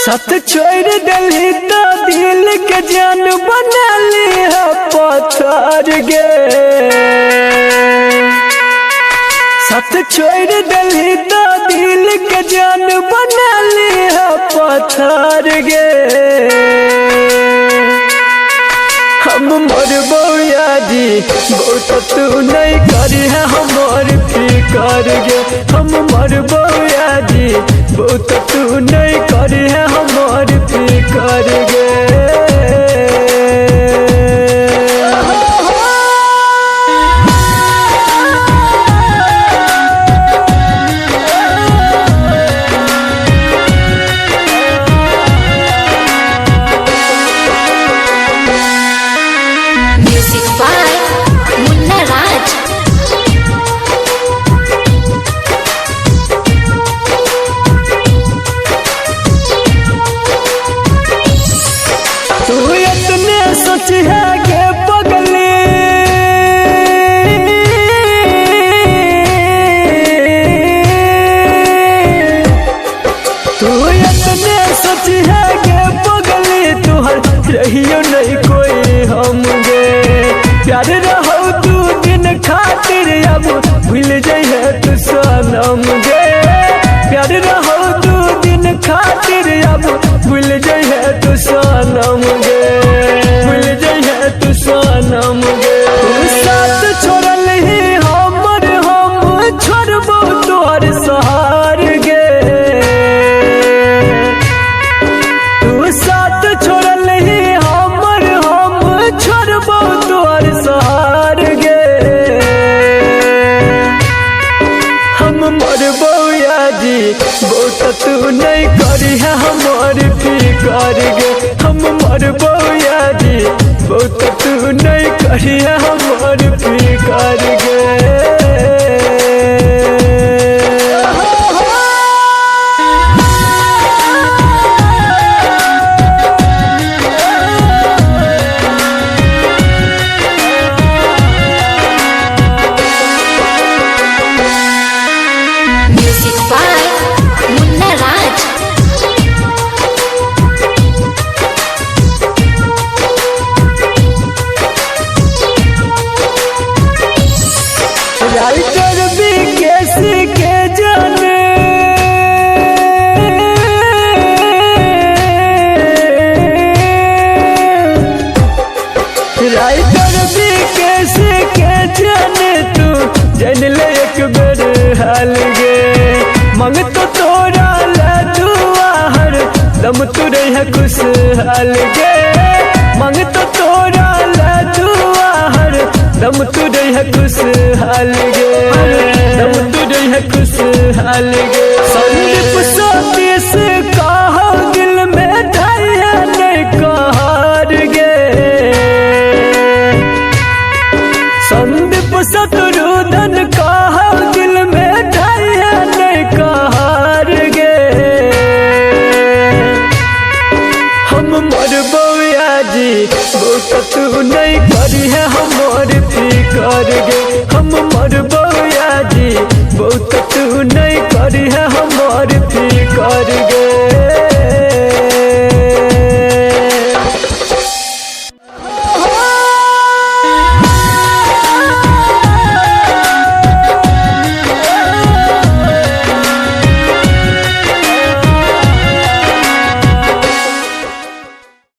सत छोड़ दिली तो दिल के जान बना लिया पत्थर गे। सत छोड़ दिली तो दिल के जान बना लिया पत्थर गे। हम मर बउयाजी बहुत तू नहीं करी है हमार फिकर गे। हम मर बउयाजी बहुत तू नहीं करी है हमार फिकर गे। सोच है के पगली तू इतने सोच है के पगली तुहर रहियो नहीं कोई हम गे। प्यार रहो तू दिन खातिर अब भूल जाइए तू सनम गे। प्यार रहो तू दिन खातिर अब भूल जाइए तू सनम गे। तू सनम गे तू साथ छोड़ल ही हमर हम छोड़बो तोहर सहार गे। तू साथ छोड़ल ही हमर हम छोड़बो तोहर सहार गे। हम मर बउयाजी बहुत तू नहीं करी है हमार फिकर गे। हम मर बउयाजी बहुत तू नहीं करी है हमार फिकर गे। राइटर विकेश के जाने राइटर विकेश के जाने तू जान ले एक बेर हाल गे। मंग तो तोरा ला दुआ हर दम तू रह खुशहाल गे। मंग तो तोरा ला दुआ हर दम तू रह खुशहाल गे। दम तू रह खुशहाल गे। संदीप सतीश कहो दिल में धैर्य नहीं कहर गे। संदीप शत्रुधन कहो दिल में धैर्य नहीं कहर गे। हम मर बउयाजी बहुत तू नहीं करी है हमार फिकर गे।